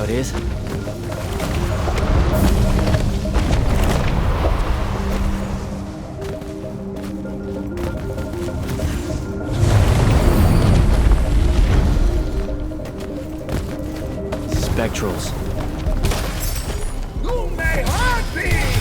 That is? Spectrals. You may hurt me!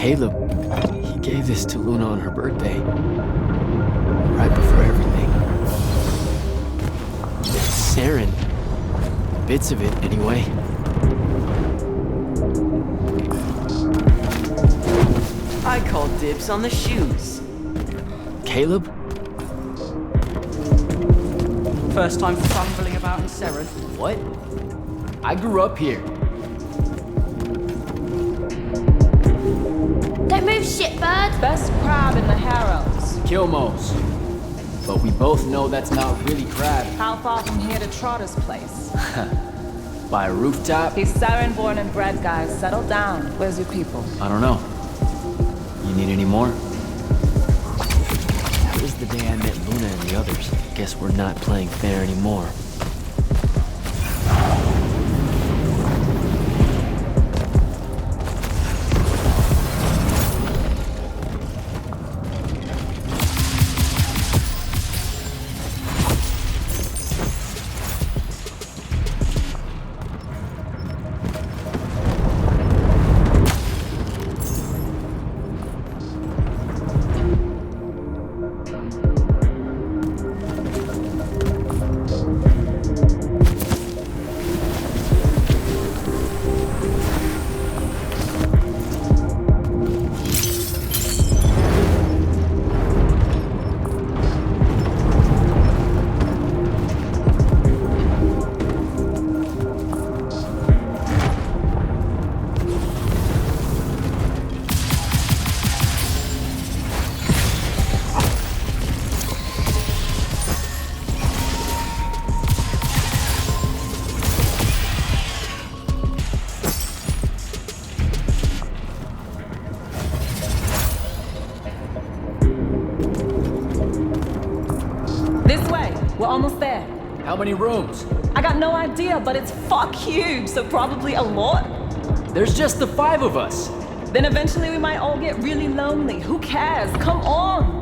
Caleb, he gave this to Luna on her birthday. Right before everything. Saren. Bits of it, anyway. I call dibs on the shoes. Caleb? First time fumbling about in Saren. What? I grew up here. Don't move, shitbird! Best crab in the Harrows. Kilmos. But we both know that's not really crab. How far from here to Trotter's place? By a rooftop? He's Saren born and bred, guys. Settle down. Where's your people? I don't know. You need any more? That was the day I met Luna and the others. Guess we're not playing fair anymore. Almost there. How many rooms? I got no idea, but it's fuck huge, so probably a lot. There's just the 5 of us. Then eventually we might all get really lonely. Who cares? Come on!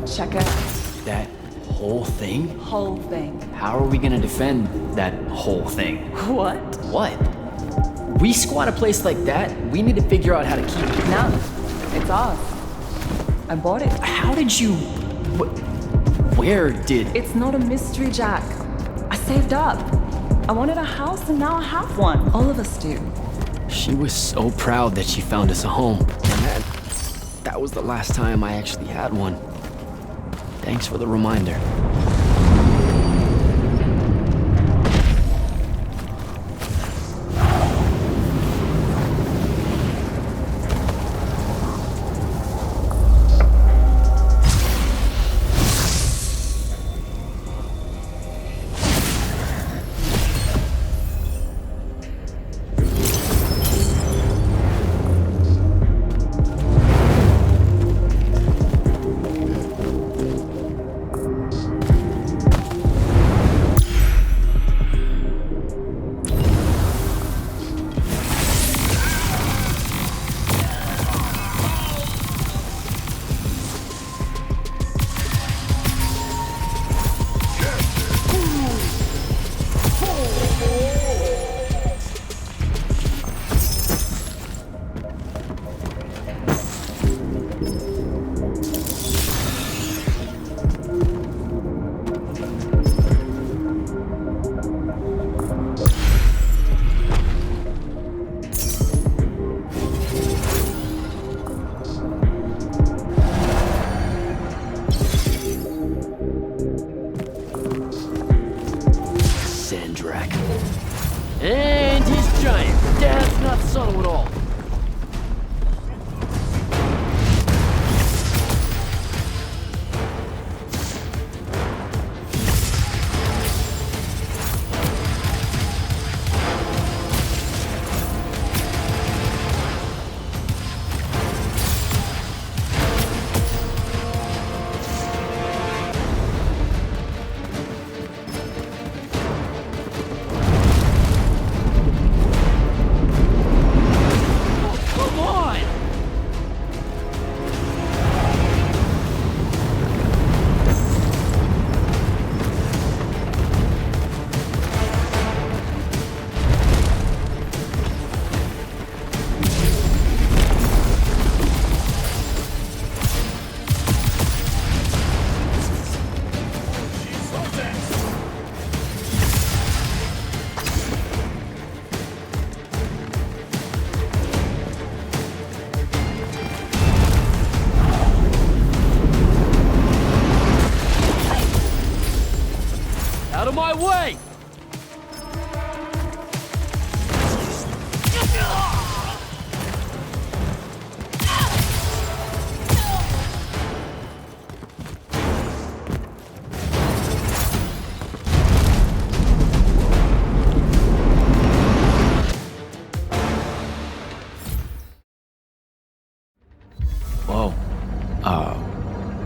Check it out. That whole thing? Whole thing. How are we gonna defend that whole thing? What? What? We squat a place like that, we need to figure out how to keep it. No, it's ours. I bought it. How did you... Where did... It's not a mystery, Jack. I saved up. I wanted a house and now I have one. All of us do. She was so proud that she found us a home. And that was the last time I actually had one. Thanks for the reminder. And he's giant. That's not subtle at all.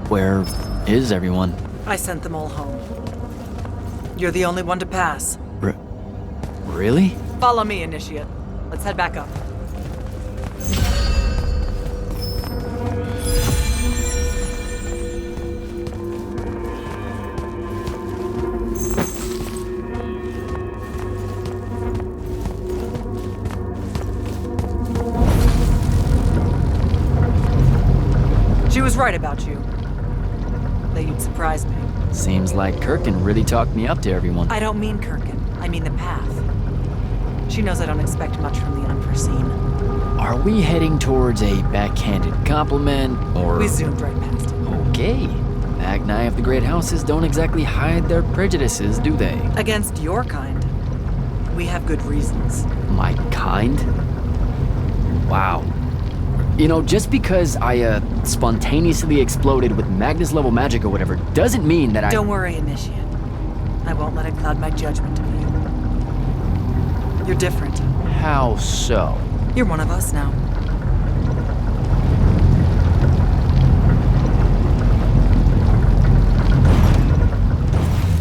Where is everyone? I sent them all home. You're the only one to pass. Really? Follow me, Initiate. Let's head back up. She was right about you. That you'd surprise me. Seems like Kirkan really talked me up to everyone. I don't mean Kirkan. I mean the path. She knows I don't expect much from the Unforeseen. Are we heading towards a backhanded compliment, or... We zoomed right past it. Okay. Magni of the Great Houses don't exactly hide their prejudices, do they? Against your kind. We have good reasons. My kind? Wow. You know, just because I, spontaneously exploded with Magnus-level magic or whatever, doesn't mean that I... Don't worry, Initiate. I won't let it cloud my judgment of you. You're different. How so? You're one of us now.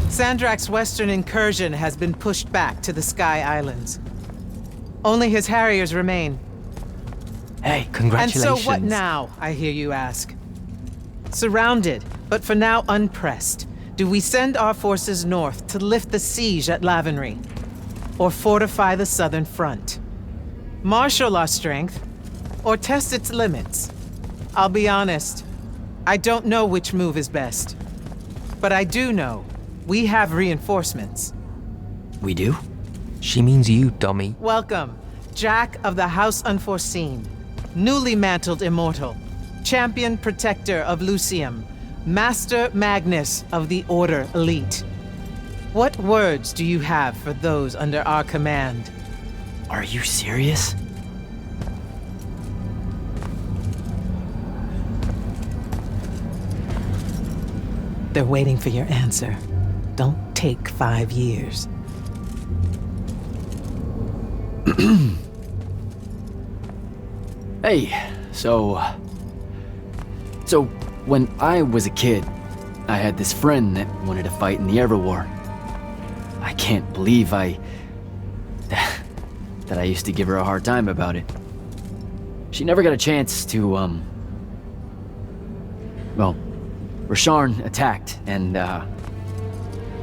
Sandrak's western incursion has been pushed back to the Sky Islands. Only his Harriers remain. Hey, congratulations. And so what now, I hear you ask? Surrounded, but for now unpressed, do we send our forces north to lift the siege at Lavenry? Or fortify the southern front? Marshal our strength, or test its limits? I'll be honest, I don't know which move is best. But I do know we have reinforcements. We do? She means you, dummy. Welcome, Jack of the House Unforeseen, newly mantled immortal, champion protector of Lucium, Master Magnus of the Order Elite. What words do you have for those under our command? Are you serious? They're waiting for your answer. Don't take 5 years. Hey, so when I was a kid, I had this friend that wanted to fight in the Everwar. I can't believe that I used to give her a hard time about it. She never got a chance to, well, Rasham attacked, and,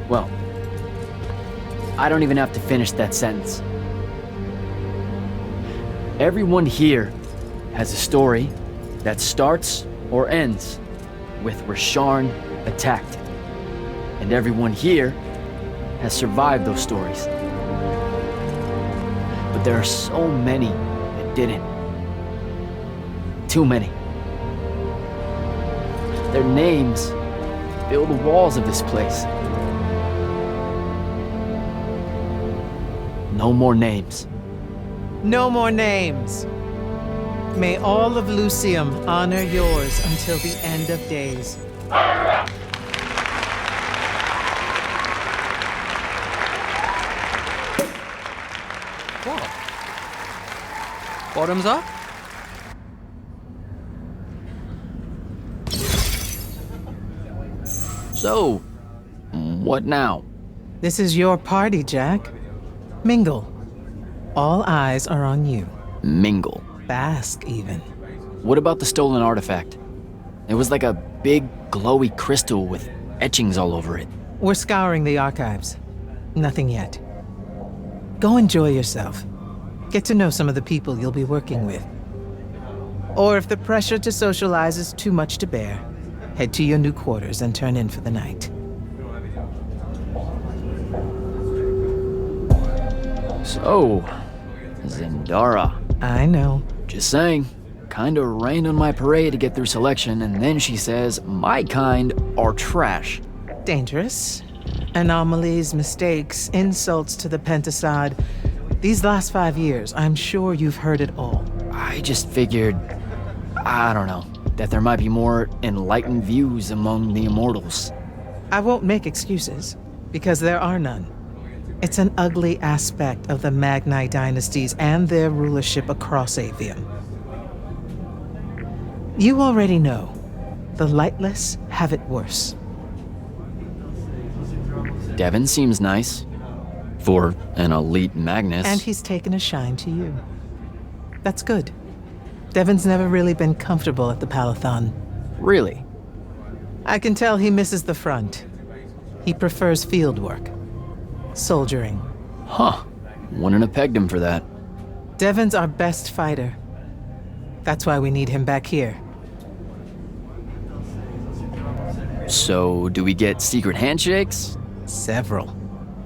well, I don't even have to finish that sentence. Everyone here has a story that starts or ends with Rasham attacked. And everyone here has survived those stories. But there are so many that didn't. Too many. Their names fill the walls of this place. No more names. No more names. May all of Lucium honor yours until the end of days. What? Bottoms up? So, what now? This is your party, Jack. Mingle. All eyes are on you. Mingle. Bask, even. What about the stolen artifact? It was like a big, glowy crystal with etchings all over it. We're scouring the archives. Nothing yet. Go enjoy yourself. Get to know some of the people you'll be working with. Or if the pressure to socialize is too much to bear, head to your new quarters and turn in for the night. So, Zendara. I know. Just saying. Kinda rained on my parade to get through selection, and then she says my kind are trash. Dangerous. Anomalies, mistakes, insults to the Pentasod. These last 5 years, I'm sure you've heard it all. I just figured, I don't know, that there might be more enlightened views among the Immortals. I won't make excuses, because there are none. It's an ugly aspect of the Magni dynasties and their rulership across Aveum. You already know. the lightless have it worse. Devin seems nice. For an elite Magnus. And he's taken a shine to you. That's good. Devin's never really been comfortable at the Palathon. Really? I can tell he misses the front. He prefers field work. Soldiering. Huh. Wouldn't have pegged him for that. Devin's our best fighter. That's why we need him back here. So, do we get secret handshakes? Several.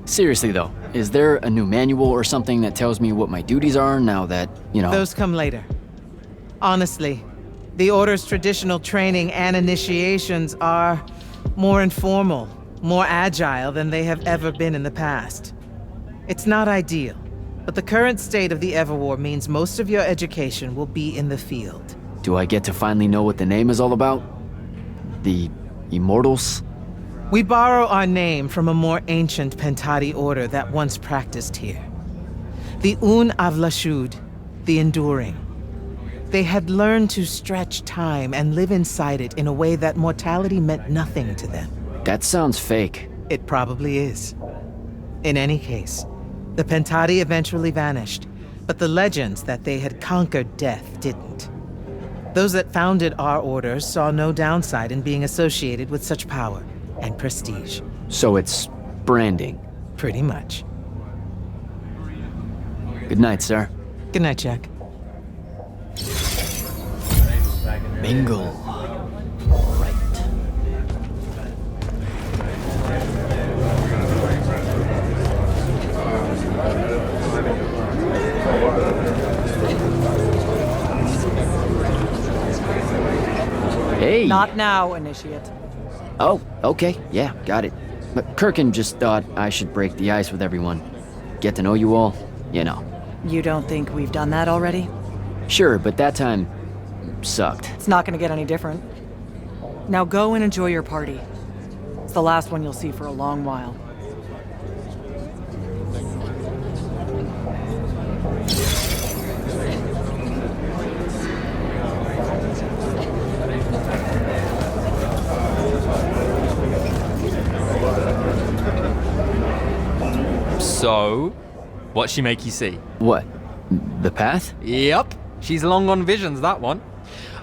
Seriously though, is there a new manual or something that tells me what my duties are now that, you know... Those come later. Honestly, the Order's traditional training and initiations are more informal, more agile than they have ever been in the past. It's not ideal, but the current state of the Everwar means most of your education will be in the field. Do I get to finally know what the name is all about? The Immortals? We borrow our name from a more ancient Pentati order that once practiced here. The Un Avlashud, the Enduring. They had learned to stretch time and live inside it in a way that mortality meant nothing to them. That sounds fake. It probably is. In any case, the Pentati eventually vanished, but the legends that they had conquered death didn't. Those that founded our order saw no downside in being associated with such power and prestige. So it's branding. Pretty much. Good night, sir. Good night, Jack. Bingo. Right. Hey! Not now, Initiate. Oh, okay. Yeah, got it. But Kirkan just thought I should break the ice with everyone. Get to know you all, you know. You don't think we've done that already? Sure, but that time sucked. It's not gonna get any different. Now go and enjoy your party. It's the last one you'll see for a long while. So, what'd she make you see? What? The path? Yep, she's long on visions, that one.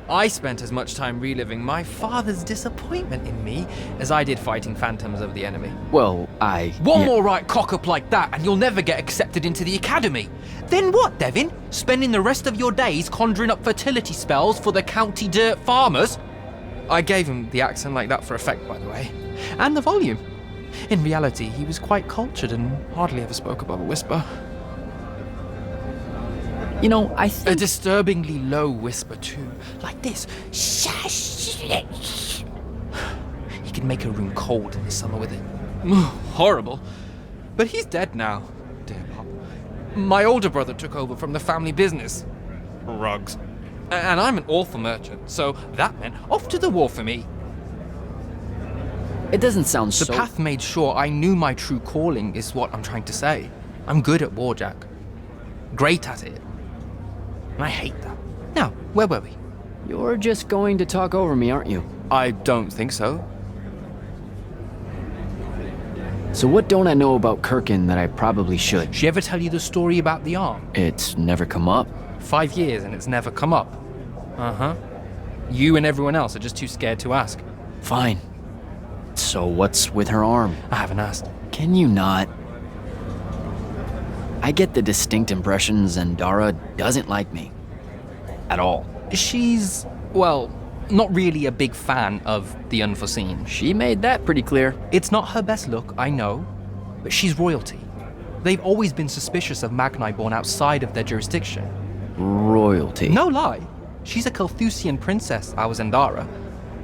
I spent as much time reliving my father's disappointment in me as I did fighting phantoms of the enemy. Well, One more right cock-up like that and you'll never get accepted into the academy. Then what, Devin? Spending the rest of your days conjuring up fertility spells for the county dirt farmers? I gave him the accent like that for effect, by the way. And the volume. In reality, he was quite cultured and hardly ever spoke above a whisper. You know, I A think... disturbingly low whisper, too. Like this. He could make a room cold in the summer with it. Horrible. But he's dead now, dear Pop. My older brother took over from the family business. Rugs. And I'm an awful merchant, so that meant off to the war for me. It doesn't sound The so... path made sure I knew my true calling is what I'm trying to say. I'm good at war, Jack. Great at it. And I hate that. Now, where were we? You're just going to talk over me, aren't you? I don't think so. So what don't I know about Kirkan that I probably should? She ever tell you the story about the arm? It's never come up. 5 years and it's never come up. Uh-huh. You and everyone else are just too scared to ask. Fine. So what's with her arm? I haven't asked. Can you not? I get the distinct impression Zendara doesn't like me. At all. She's, well, not really a big fan of the Unforeseen. She made that pretty clear. It's not her best look, I know, but she's royalty. They've always been suspicious of Magni born outside of their jurisdiction. Royalty. No lie. She's a Kelthusian princess, our Zendara.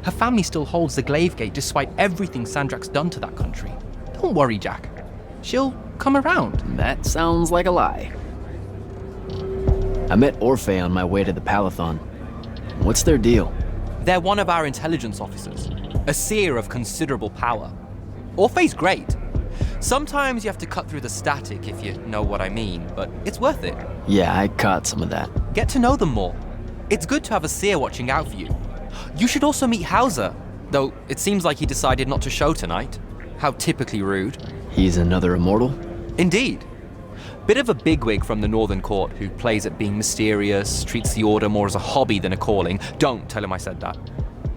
Her family still holds the Glaive Gate despite everything Sandrak's done to that country. Don't worry, Jack. She'll come around. That sounds like a lie. I met Orphe on my way to the Palathon. What's their deal? They're one of our intelligence officers, a seer of considerable power. Orphe's great. Sometimes you have to cut through the static if you know what I mean, but it's worth it. Yeah, I caught some of that. Get to know them more. It's good to have a seer watching out for you. You should also meet Hauser, though it seems like he decided not to show tonight. How typically rude. He's another immortal? Indeed. Bit of a bigwig from the Northern Court who plays at being mysterious, treats the Order more as a hobby than a calling. Don't tell him I said that.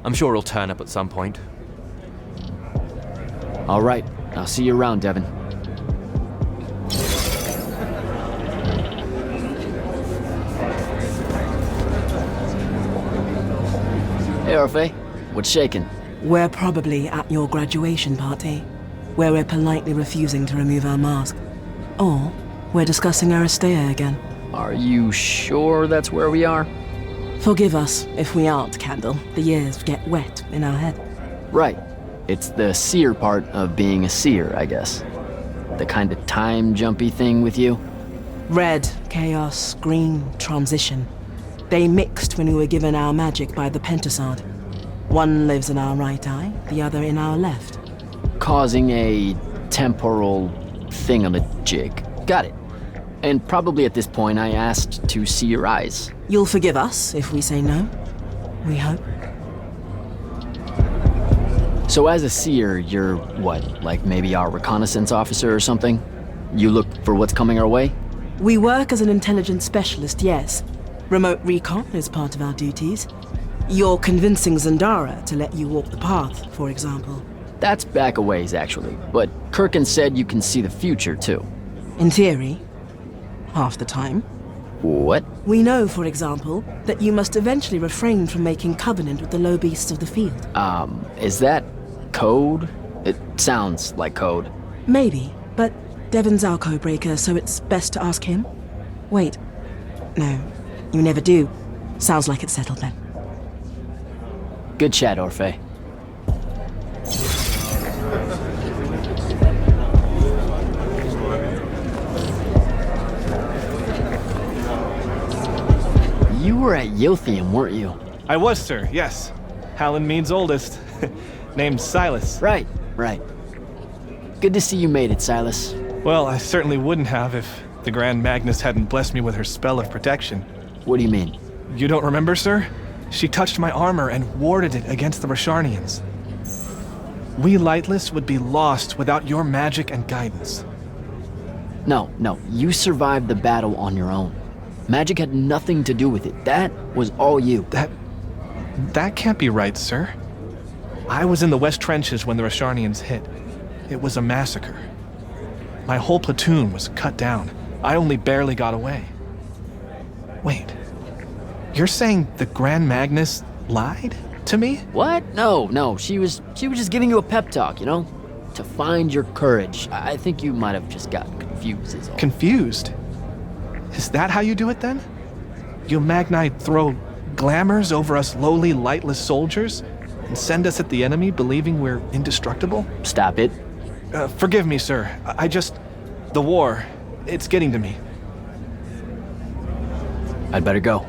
I'm sure he'll turn up at some point. All right, I'll see you around, Devin. Hey, Orphe. What's shaking? We're probably at your graduation party, where we're politely refusing to remove our mask. Or we're discussing Aristea again. Are you sure that's where we are? Forgive us if we aren't, Candle. The years get wet in our head. Right. It's the seer part of being a seer, I guess. The kind of time-jumpy thing with you. Red, chaos, green, transition. They mixed when we were given our magic by the Pentasod. One lives in our right eye, the other in our left. Causing a temporal thingamajig. Got it. And probably at this point I asked to see your eyes. You'll forgive us if we say no. We hope. So as a seer, you're what, like maybe our reconnaissance officer or something? You look for what's coming our way? We work as an intelligence specialist, yes. Remote recon is part of our duties. You're convincing Zendara to let you walk the path, for example. That's back a ways, actually. But Kirkan said you can see the future, too. In theory. Half the time. What? We know, for example, that you must eventually refrain from making covenant with the low beasts of the field. Is that code? It sounds like code. Maybe, but Devin's our codebreaker, so it's best to ask him. Wait. No, you never do. Sounds like it's settled then. Good chat, Orphe. You were at Yilthium, weren't you? I was, sir, yes. Hallen Mead's oldest. Named Silas. Right. Good to see you made it, Silas. Well, I certainly wouldn't have if the Grand Magnus hadn't blessed me with her spell of protection. What do you mean? You don't remember, sir? She touched my armor and warded it against the Rasharnians. We Lightless would be lost without your magic and guidance. No, you survived the battle on your own. Magic had nothing to do with it. That was all you. That can't be right, sir. I was in the West Trenches when the Rasharnians hit. It was a massacre. My whole platoon was cut down. I only barely got away. Wait, you're saying the Grand Magnus lied to me? What? No. She was just giving you a pep talk, you know? To find your courage. I think you might have just gotten confused is all. Confused? Is that how you do it then? You Magnite throw glamours over us lowly, lightless soldiers and send us at the enemy believing we're indestructible? Stop it. Forgive me, sir. The war, it's getting to me. I'd better go.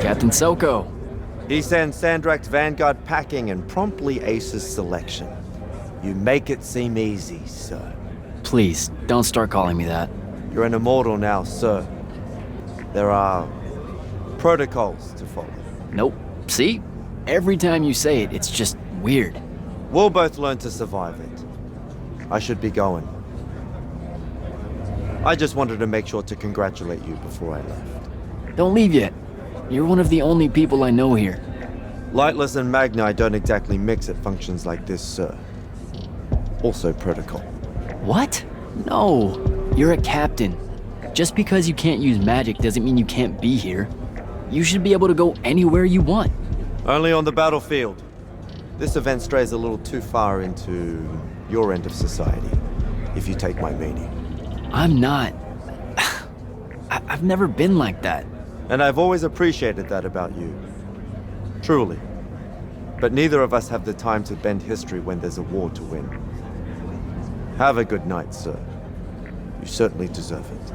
Captain Soko. He sends Sandrak's vanguard packing and promptly aces selection. You make it seem easy, sir. Please, don't start calling me that. You're an immortal now, sir. There are protocols to follow. Nope. See? Every time you say it, it's just weird. We'll both learn to survive it. I should be going. I just wanted to make sure to congratulate you before I left. Don't leave yet. You're one of the only people I know here. Lightless and Magni don't exactly mix at functions like this, sir. Also protocol. What? No. You're a captain. Just because you can't use magic doesn't mean you can't be here. You should be able to go anywhere you want. Only on the battlefield. This event strays a little too far into your end of society, if you take my meaning. I'm not. I've never been like that. And I've always appreciated that about you. Truly. But neither of us have the time to bend history when there's a war to win. Have a good night, sir. You certainly deserve it.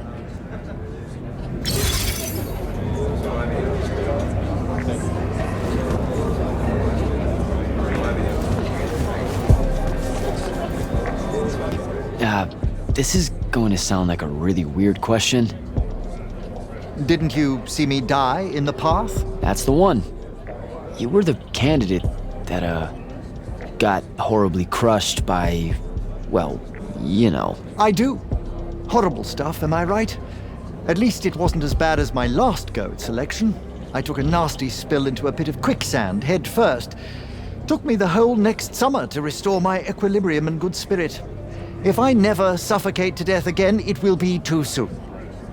This is going to sound like a really weird question. Didn't you see me die in the path? That's the one. You were the candidate that, got horribly crushed by, well, you know. I do. Horrible stuff, am I right? At least it wasn't as bad as my last go at selection. I took a nasty spill into a pit of quicksand head first. Took me the whole next summer to restore my equilibrium and good spirit. If I never suffocate to death again, it will be too soon.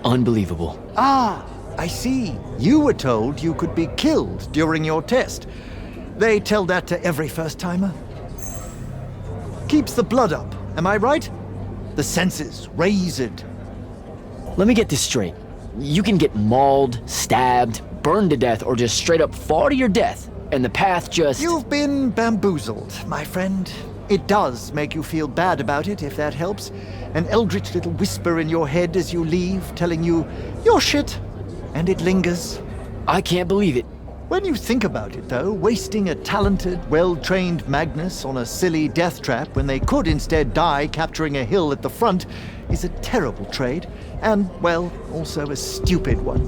Unbelievable. Ah, I see. You were told you could be killed during your test. They tell that to every first-timer. Keeps the blood up, am I right? The senses raised. Let me get this straight. You can get mauled, stabbed, burned to death, or just straight up fall to your death, and the path just... You've been bamboozled, my friend. It does make you feel bad about it, if that helps. An eldritch little whisper in your head as you leave, telling you, you're shit. And it lingers. I can't believe it. When you think about it, though, wasting a talented, well-trained Magnus on a silly death trap when they could instead die capturing a hill at the front is a terrible trade. And, well, also a stupid one.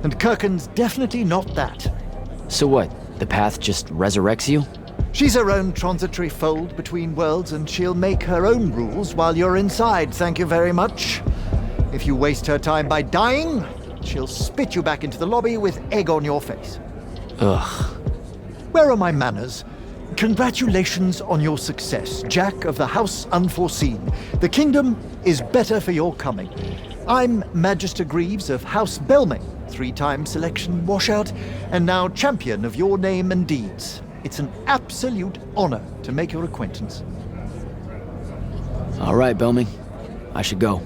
And Kirkan's definitely not that. So what? The path just resurrects you? She's her own transitory fold between worlds, and she'll make her own rules while you're inside, thank you very much. If you waste her time by dying, she'll spit you back into the lobby with egg on your face. Ugh. Where are my manners? Congratulations on your success, Jack of the House Unforeseen. The kingdom is better for your coming. I'm Magister Greaves of House Belming, 3-time selection washout, and now champion of your name and deeds. It's an absolute honor to make your acquaintance. All right, Belming. I should go.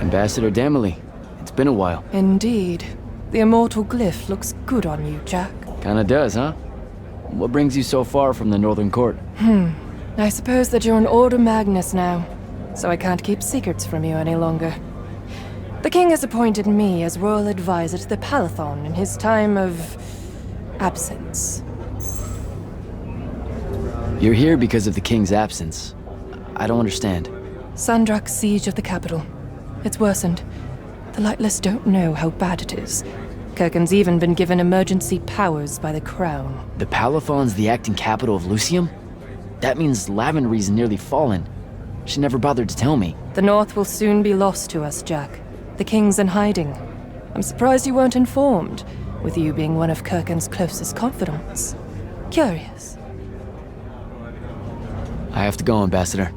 Ambassador Damley, it's been a while. Indeed. The immortal glyph looks good on you, Jack. Kinda does, huh? What brings you so far from the Northern Court? I suppose that you're an Order Magnus now, so I can't keep secrets from you any longer. The king has appointed me as royal advisor to the Palathon in his time of... absence. You're here because of the king's absence. I don't understand. Sandrak's siege of the capital. It's worsened. The Lightless don't know how bad it is. Kirkan's even been given emergency powers by the crown. The Palathon's the acting capital of Lucium? That means Lavenry's nearly fallen. She never bothered to tell me. The North will soon be lost to us, Jack. The king's in hiding. I'm surprised you weren't informed, with you being one of Kirkan's closest confidants. Curious. I have to go, Ambassador.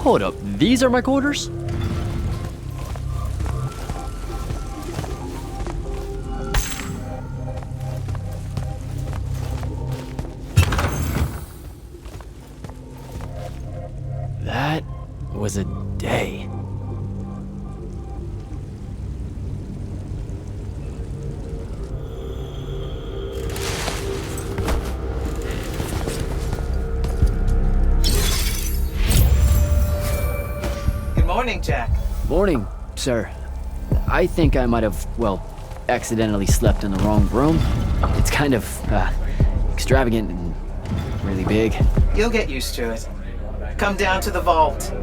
Hold up, these are my quarters? That was a day. Morning, Jack. Morning, sir. I think I might have, well, accidentally slept in the wrong room. It's kind of, extravagant and really big. You'll get used to it. Come down to the vault.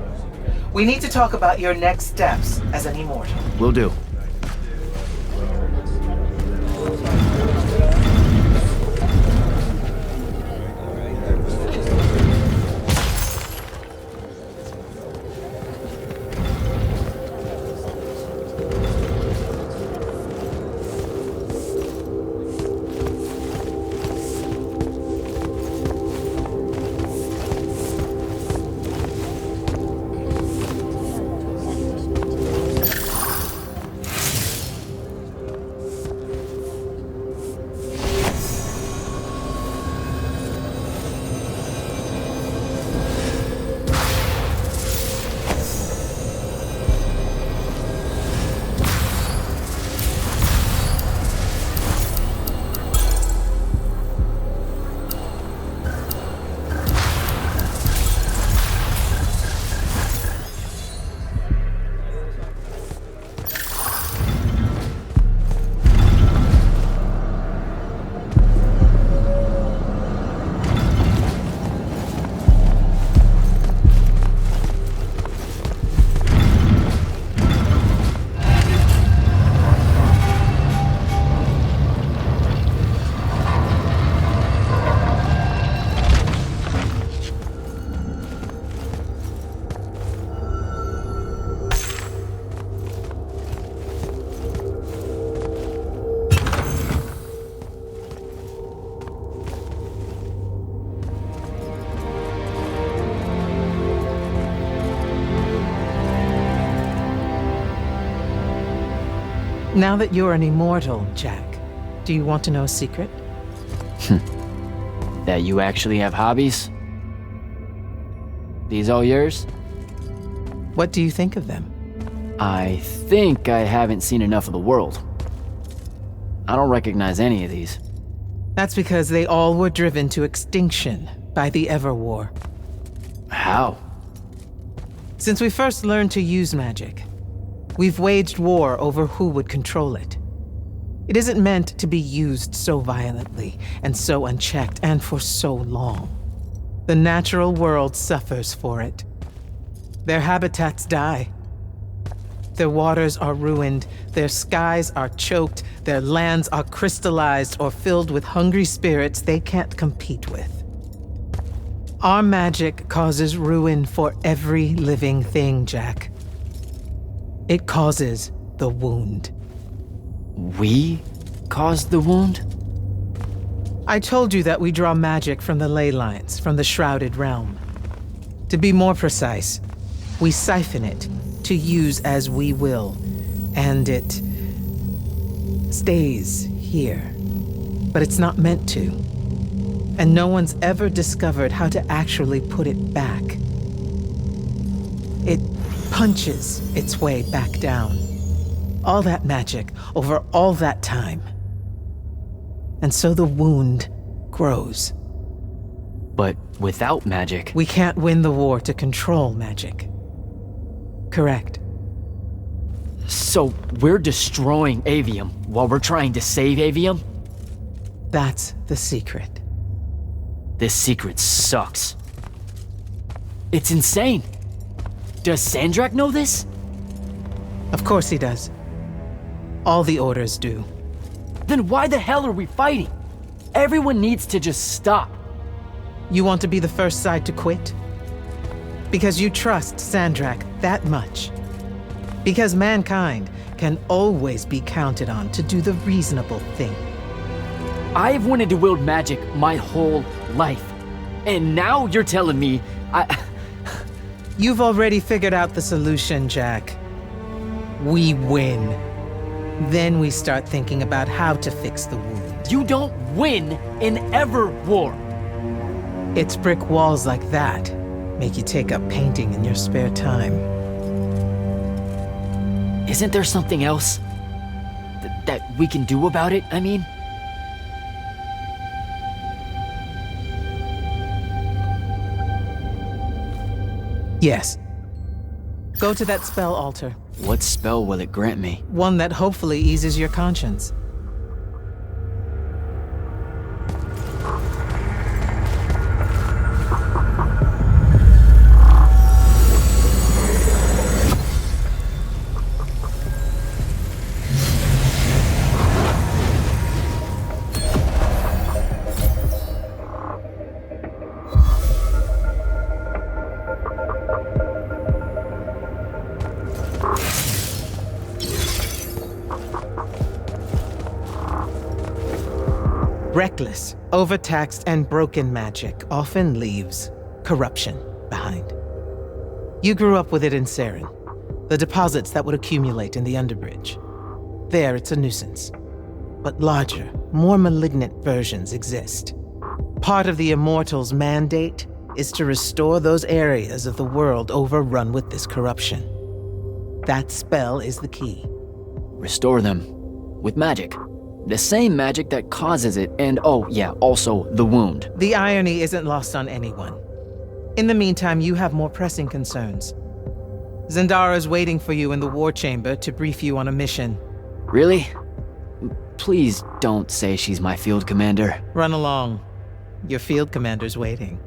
We need to talk about your next steps as an immortal. Will do. Now that you're an immortal, Jack, do you want to know a secret? That you actually have hobbies? These all yours? What do you think of them? I think I haven't seen enough of the world. I don't recognize any of these. That's because they all were driven to extinction by the Everwar. How? Since we first learned to use magic, we've waged war over who would control it. It isn't meant to be used so violently and so unchecked and for so long. The natural world suffers for it. Their habitats die. Their waters are ruined, their skies are choked, their lands are crystallized or filled with hungry spirits they can't compete with. Our magic causes ruin for every living thing, Jack. It causes the wound. We caused the wound? I told you that we draw magic from the ley lines, from the shrouded realm. To be more precise, we siphon it to use as we will, and it stays here. But it's not meant to. And no one's ever discovered how to actually put it back. It punches its way back down. All that magic over all that time. And so the wound grows. But without magic... We can't win the war to control magic. Correct. So we're destroying Aveum while we're trying to save Aveum? That's the secret. This secret sucks. It's insane. Does Sandrak know this? Of course he does. All the orders do. Then why the hell are we fighting? Everyone needs to just stop. You want to be the first side to quit? Because you trust Sandrak that much. Because mankind can always be counted on to do the reasonable thing. I've wanted to wield magic my whole life. And now you're telling me You've already figured out the solution, Jack. We win. Then we start thinking about how to fix the wound. You don't win in ever war. It's brick walls like that make you take up painting in your spare time. Isn't there something else that we can do about it, I mean? Yes. Go to that spell altar. What spell will it grant me? One that hopefully eases your conscience. Reckless, overtaxed, and broken magic often leaves corruption behind. You grew up with it in Saren, the deposits that would accumulate in the Underbridge. There, it's a nuisance. But larger, more malignant versions exist. Part of the Immortals' mandate is to restore those areas of the world overrun with this corruption. That spell is the key. Restore them with magic. The same magic that causes it, and oh yeah, also the wound. The irony isn't lost on anyone. In the meantime, you have more pressing concerns. Zendara's waiting for you in the war chamber to brief you on a mission. Really? Please don't say she's my field commander. Run along. Your field commander's waiting.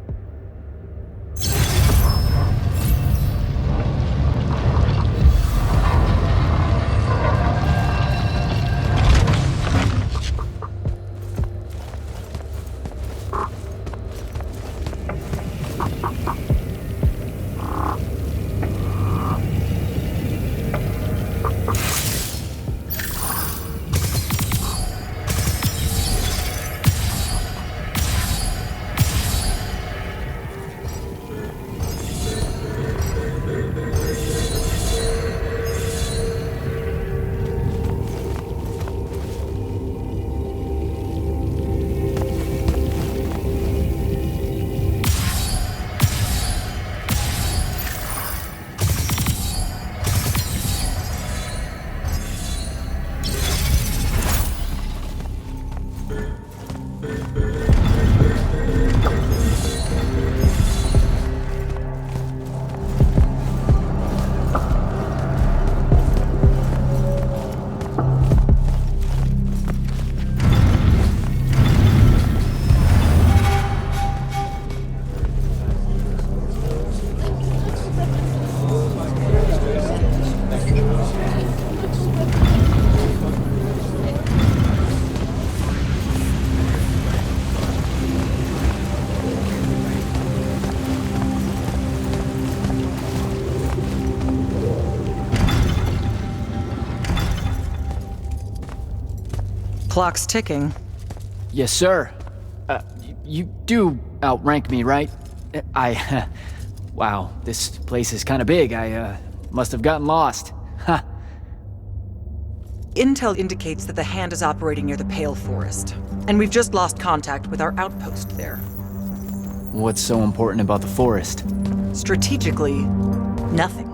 Clock's ticking. Yes, sir. You do outrank me, right? Wow, this place is kind of big. I must have gotten lost. Ha. Intel indicates that the Hand is operating near the Pale Forest, and we've just lost contact with our outpost there. What's so important about the forest? Strategically, nothing.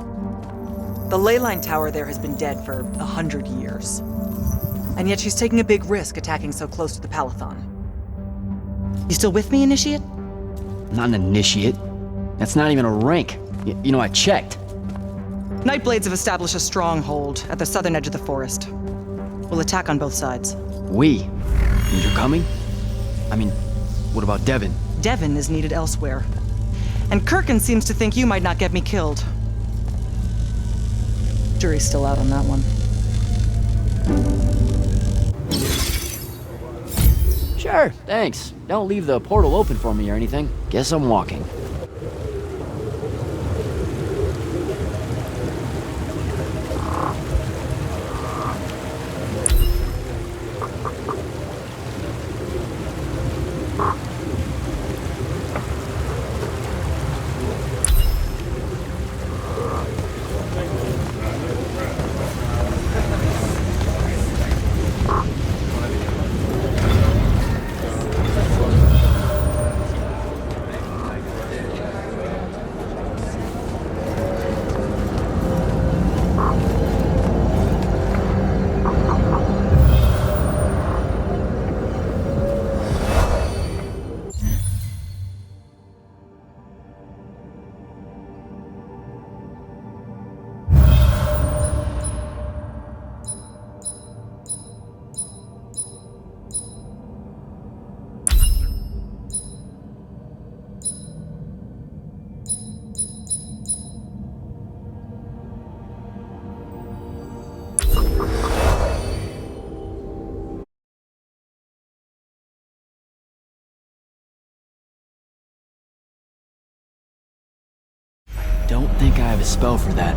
The ley line tower there has been dead for 100 years. And yet she's taking a big risk attacking so close to the Palathon. You still with me, Initiate? Not an initiate. That's not even a rank. You know, I checked. Nightblades have established a stronghold at the southern edge of the forest. We'll attack on both sides. We? And you're coming? I mean, what about Devon? Devon is needed elsewhere. And Kirkan seems to think you might not get me killed. Jury's still out on that one. Sure, thanks. Don't leave the portal open for me or anything. Guess I'm walking. Don't think I have a spell for that.